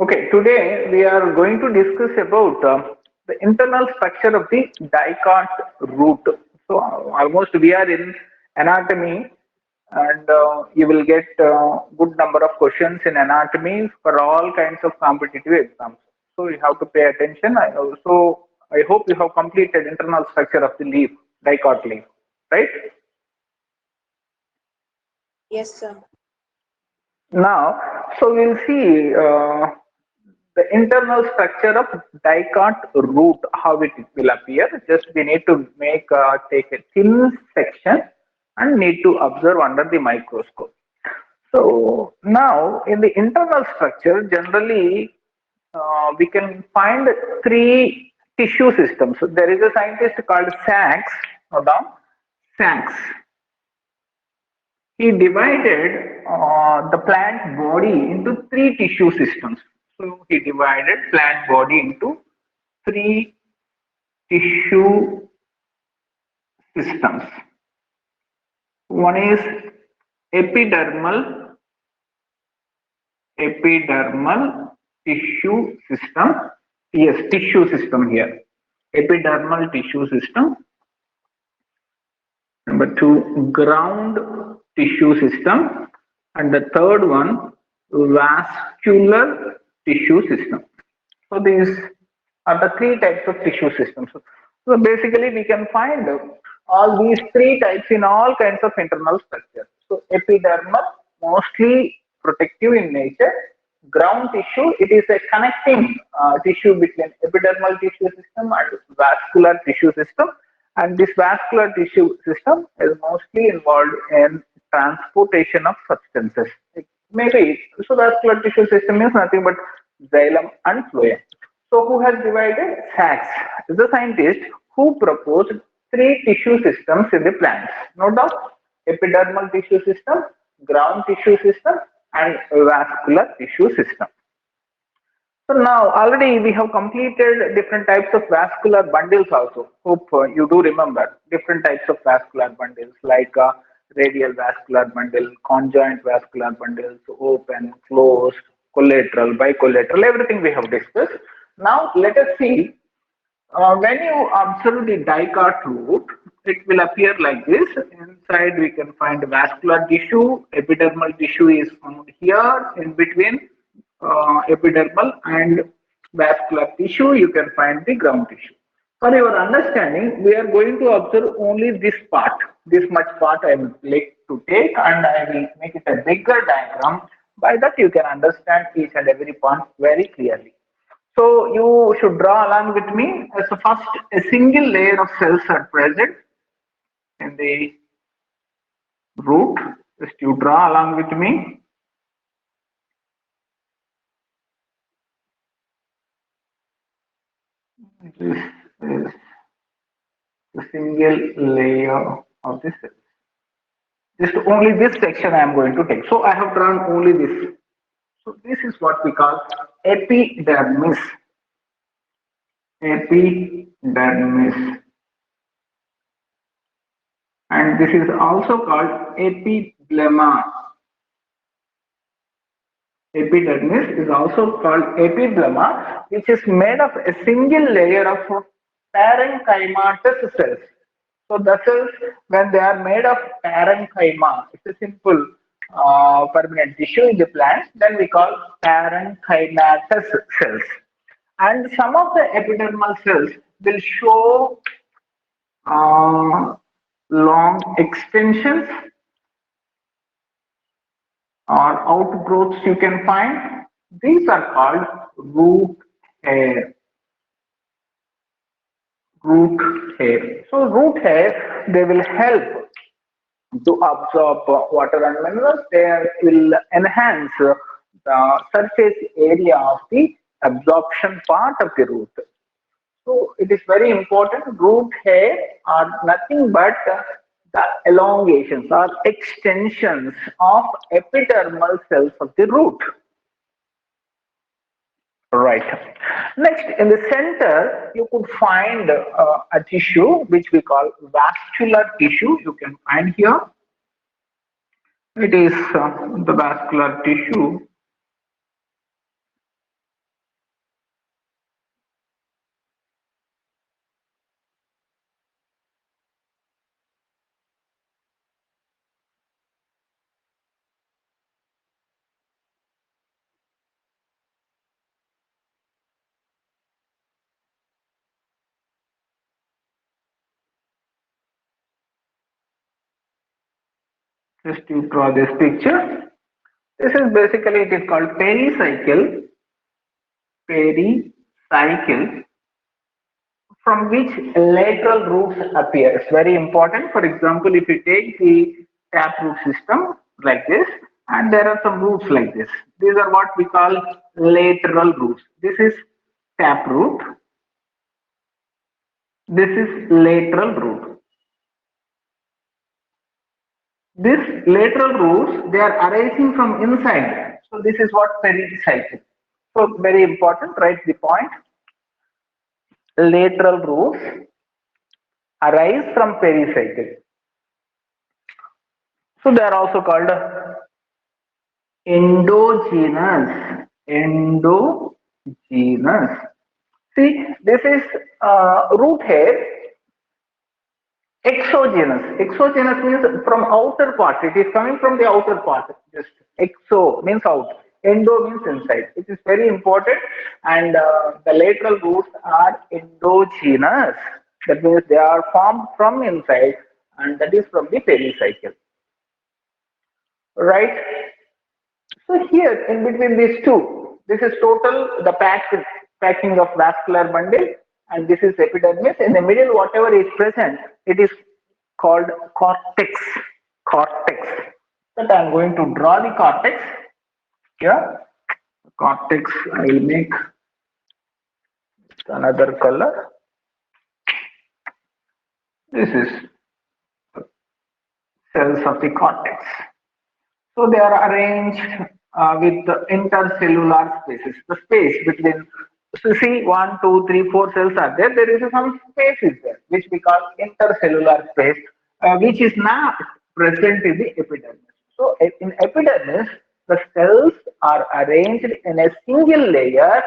Okay, today we are going to discuss about the internal structure of the dicot root. So almost we are in anatomy, and you will get good number of questions in anatomy for all kinds of competitive exams. So you have to pay attention. I hope you have completed internal structure of the leaf, dicot leaf, right? Yes, sir. Now, so we'll see the internal structure of dicot root, how it will appear. Just we need to take a thin section and need to observe under the microscope. So now in the internal structure, generally we can find three tissue systems. So there is a scientist called Sachs. Hold on, Sachs. He divided the plant body into three tissue systems. So he divided plant body into three tissue systems. One is epidermal, epidermal tissue system. Yes, tissue system here. Epidermal tissue system. Number two, ground tissue system. And the third one, vascular tissue system. So these are the three types of tissue systems. So basically we can find all these three types in all kinds of internal structures. So epidermal, mostly protective in nature. Ground tissue, it is a connecting tissue between epidermal tissue system and vascular tissue system. And this vascular tissue system is mostly involved in transportation of substances. Maybe, so vascular tissue system is nothing but xylem and phloem. So who has divided? Sachs is the scientist who proposed three tissue systems in the plants. Note down: epidermal tissue system, ground tissue system, and vascular tissue system. So now already we have completed different types of vascular bundles also. Hope you do remember different types of vascular bundles like radial vascular bundle, conjoint vascular bundles, open, closed, collateral, bicollateral, everything we have discussed. Now let us see, when you observe the dicot root, it will appear like this. Inside we can find vascular tissue, epidermal tissue is found here in between epidermal and vascular tissue. You can find the ground tissue. For your understanding, we are going to observe only this part. This much part I would like to take, and I will make it a bigger diagram. By that you can understand each and every point very clearly. So you should draw along with me. As a first, a single layer of cells are present in the root. Just you draw along with me. This is the single layer of the cells. Just only this section I am going to take. So I have drawn only this. So this is what we call epidermis. Epidermis. And this is also called epiblema. Epidermis is also called epiblema, which is made of a single layer of parenchymatous cells. So the cells, when they are made of parenchyma, it's a simple permanent tissue in the plant, then we call parenchymatous cells. And some of the epidermal cells will show long extensions or outgrowths you can find. These are called root hair. Root hair. So root hair, they will help to absorb water and minerals. They will enhance the surface area of the absorption part of the root. So it is very important. Root hair are nothing but the elongations or extensions of epidermal cells of the root. Right. Next, in the center, you could find a tissue which we call vascular tissue. You can find here. It is the vascular tissue. Just to draw this picture. This is basically, it is called pericycle. Pericycle, from which lateral roots appear. It's very important. For example, if you take the taproot system like this, and there are some roots like this. These are what we call lateral roots. This is taproot. This is lateral root. These lateral roots, they are arising from inside. So this is what pericycle. So very important, write the point. Lateral roots arise from pericycle. So they are also called endogenous. Endogenous. See, this is root hair. Exogenous. Exogenous means from outer part. It is coming from the outer part. Just exo means out. Endo means inside. It is very important. And the lateral roots are endogenous. That means they are formed from inside, and that is from the pericycle. Right? So here, in between these two, this is total the packing of vascular bundle, and this is epidermis. In the middle, whatever is present, it is called cortex. Cortex. That I am going to draw the cortex here. Cortex, I will make another color. This is cells of the cortex. So they are arranged with the intercellular spaces. The space between, so see, 1, 2, 3, 4 cells are there. There is some spaces there, which we call intercellular space, which is not present in the epidermis. So in epidermis, the cells are arranged in a single layer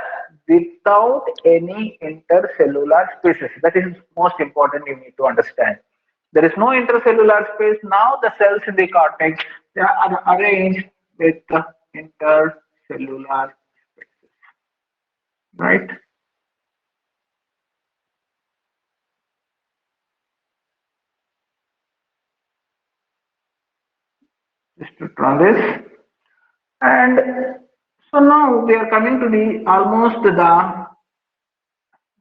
without any intercellular spaces. That is most important, you need to understand. There is no intercellular space. Now the cells in the cortex, they are arranged with the intercellular spaces. Right? Just to draw this. And so now we are coming to the almost the,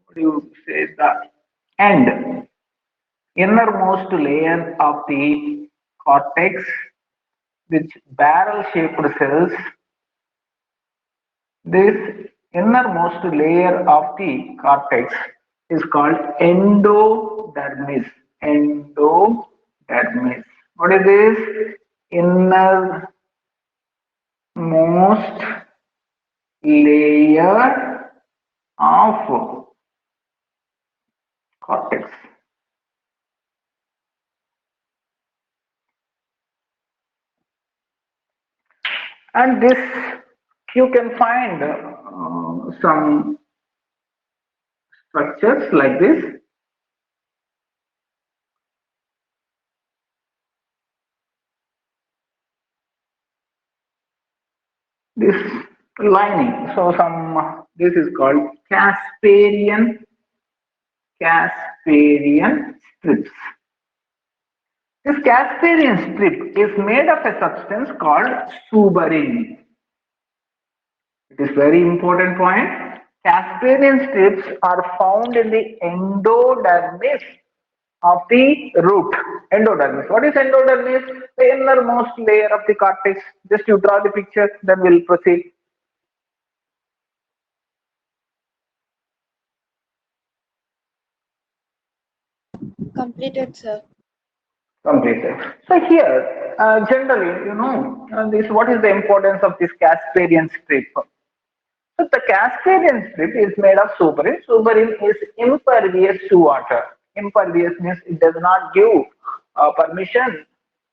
what do you say, the end, innermost layer of the cortex, which barrel shaped cells. This innermost layer of the cortex is called endodermis. Endodermis. What is this? Innermost layer of cortex. And this, you can find some structures like this. This lining. So some, this is called Casparian strips. This Casparian strip is made of a substance called suberin. It is very important point. Casparian strips are found in the endodermis of the root. Endodermis. What is endodermis? The innermost layer of the cortex. Just you draw the picture, then we'll proceed. Completed, sir. Completed. So here, generally, you know, this, what is the importance of this Casparian strip? So the Casparian strip is made of suberin. Suberin is impervious to water. Impervious means it does not give permission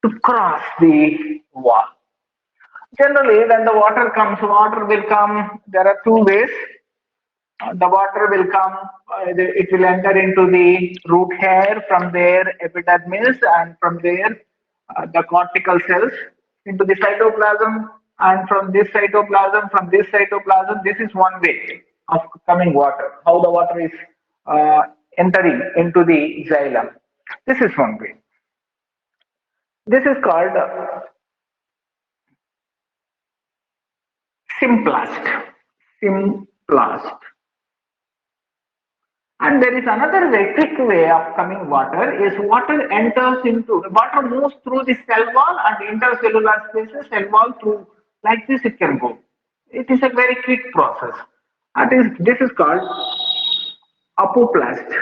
to cross the wall. Generally, when the water comes, water will come. There are two ways. The water will come, it will enter into the root hair, from there epidermis, and from there the cortical cells into the cytoplasm, and from this cytoplasm, this is one way of coming water, how the water is entering into the xylem. This is one way. This is called symplast. Symplast. And there is another very quick way of coming water is water enters into water moves through the cell wall and intercellular spaces, cell wall through like this it can go. It is a very quick process. This is called apoplast.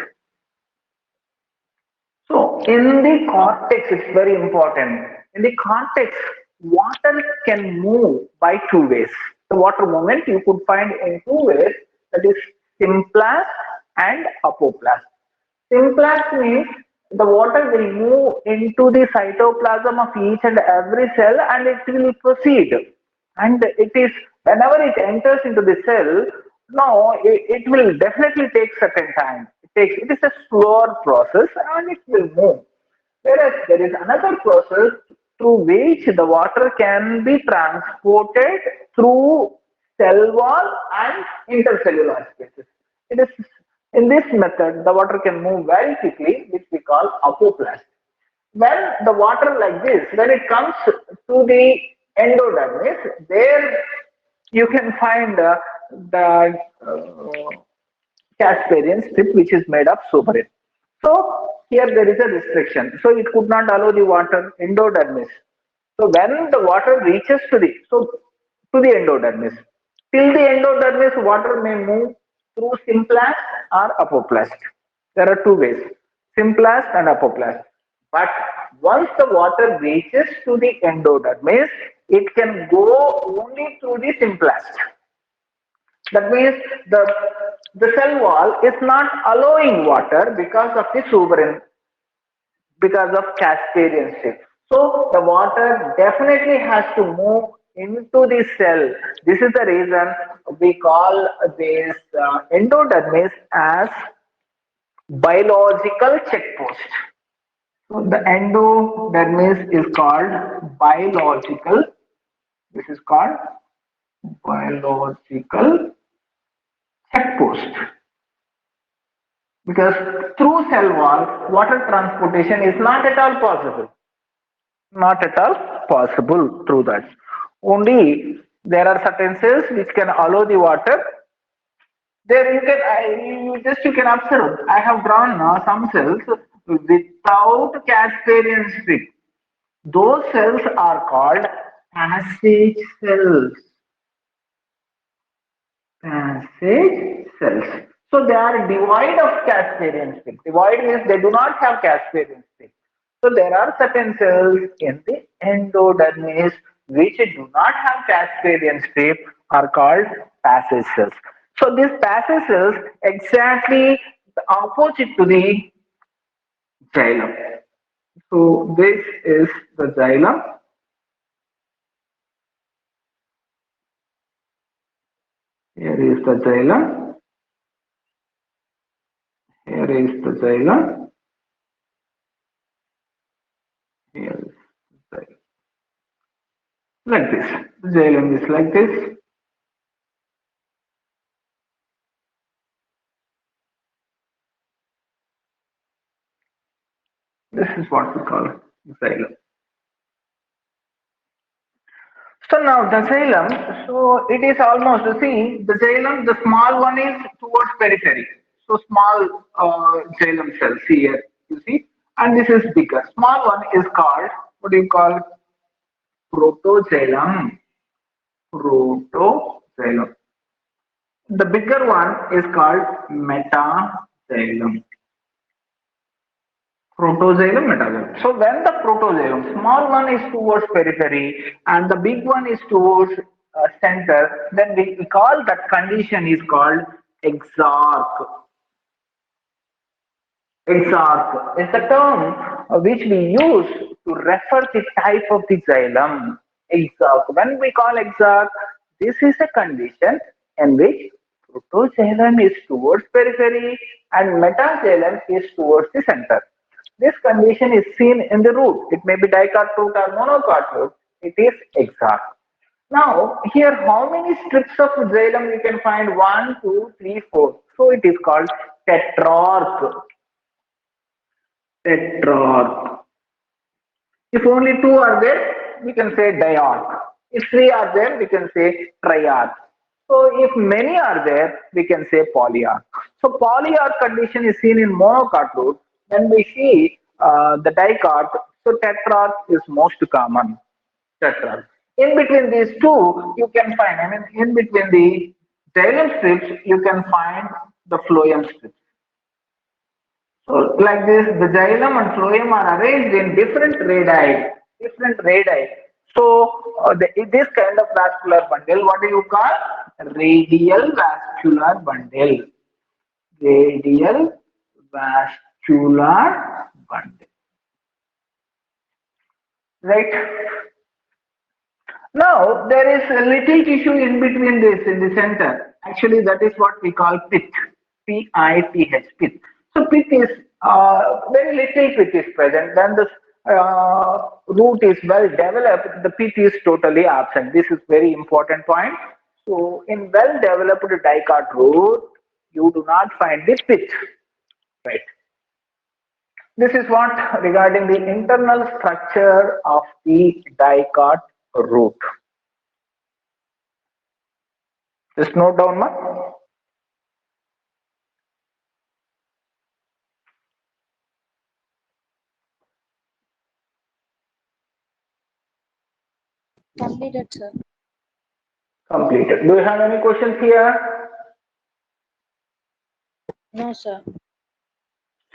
So in the cortex, it's very important. In the cortex, water can move by two ways. The water movement you could find in two ways, that is symplast and apoplast. Symplast means the water will move into the cytoplasm of each and every cell and it will proceed. And it is whenever it enters into the cell, no, it will definitely take certain time. It is a slower process and it will move. Whereas there is another process through which the water can be transported through cell wall and intercellular spaces. It is in this method the water can move very quickly, which we call apoplast. When the water like this, when it comes to the endodermis, there you can find the Casparian strip which is made of suberin. So here there is a restriction. So it could not allow the water endodermis. So when the water reaches to the endodermis, till the endodermis water may move through symplast or apoplast. There are two ways, symplast and apoplast. But once the water reaches to the endodermis, it can go only through the symplast. That means the cell wall is not allowing water because of the suberin, because of Casparian strip. So the water definitely has to move into the cell. This is the reason we call this endodermis as biological checkpost. So the endodermis is called biological. This is called biological checkpost. Because through cell wall, water transportation is not at all possible. Not at all possible through that. Only there are certain cells which can allow the water. There you can observe. I have drawn some cells without Casparian strip. Those cells are called passage cells. Passage cells. So they are devoid of Casparian strip. Devoid means they do not have Casparian strip. So there are certain cells in the endodermis which do not have Casparian strip are called passage cells. So these passage cells exactly the opposite to the xylem. So this is the xylem. Here is the xylem. Here is the xylem. Here is the xylem. Like this. The xylem is like this. This is what we call xylem. So now the xylem, so it is almost, you see, the xylem, the small one is towards periphery. So small xylem cells here, you see, and this is bigger. Small one is called, what do you call? Protoxylem. Protoxylem. The bigger one is called metaxylem. Protoxylem, metaxylem. So when the protoxylem, small one is towards periphery and the big one is towards center, then we call that condition is called exarch. Exarch is the term which we use to refer the type of the xylem. Exarch. When we call exarch, this is a condition in which protoxylem is towards periphery and metaxylem is towards the center. This condition is seen in the root. It may be dicot root or monocot root. It is exarch. Now, here how many strips of xylem we can find? 1, 2, 3, 4. So it is called tetrarch. Tetrarch. If only two are there, we can say diarch. If three are there, we can say triarch. So if many are there, we can say polyarch. So polyarch condition is seen in monocot root. When we see the dicot, so tetrarch is most common. Tetrarch. In between these two, you can find, I mean, in between the xylem strips, you can find the phloem strips. So like this, the xylem and phloem are arranged in different radii, different radii. So this kind of vascular bundle, what do you call? Radial vascular bundle. Radial vascular bundle. Right? Now there is a little tissue in between this in the center. Actually, that is what we call pith. P-I-T-H, pith. So pith is very little pith is present. When the root is well developed, the pith is totally absent. This is very important point. So in well developed dicot root, you do not find the pith. Right. This is what regarding the internal structure of the dicot root. Just note down, ma. Completed, sir. Completed. Do you have any questions here? No, sir.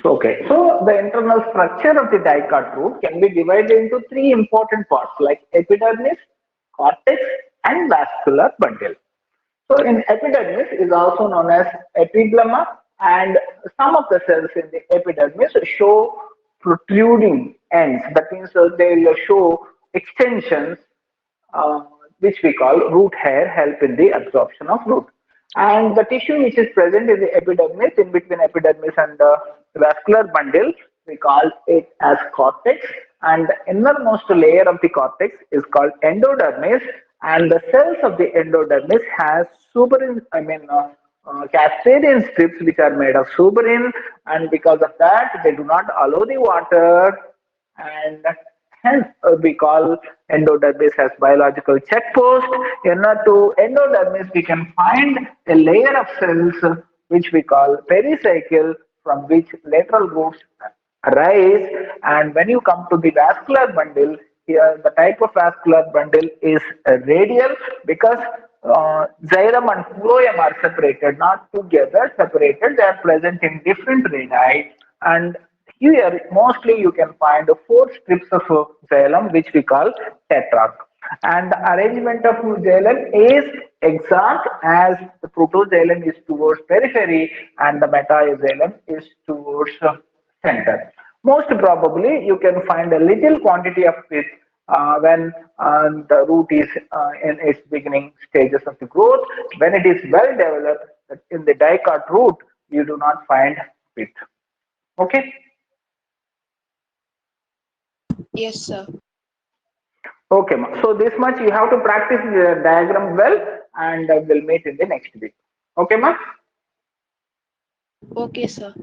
Okay. So the internal structure of the dicot root can be divided into three important parts like epidermis, cortex, and vascular bundle. So in epidermis is also known as epiblema, and some of the cells in the epidermis show protruding ends. That means they will show extensions, uh, which we call root hair, help in the absorption of root. And the tissue which is present in the epidermis, in between epidermis and the vascular bundle, we call it as cortex. And the innermost layer of the cortex is called endodermis. And the cells of the endodermis has suberin, Casparian strips which are made of suberin, and because of that, they do not allow the water, and hence we call endodermis as biological check post. Inner to endodermis, we can find a layer of cells which we call pericycle, from which lateral roots arise. And when you come to the vascular bundle, here the type of vascular bundle is radial, because xylem and phloem are separated, not together, separated. They are present in different radii, and here mostly you can find four strips of xylem, which we call tetrarch. And the arrangement of xylem is exact, as the protoxylem is towards periphery and the metaxylem is towards center. Most probably, you can find a little quantity of pith when the root is in its beginning stages of the growth. When it is well developed, in the dicot root, you do not find pith. Okay. Yes, sir. Okay, so this much you have to practice the diagram well, and we'll meet in the next week. Okay, ma? Okay, sir.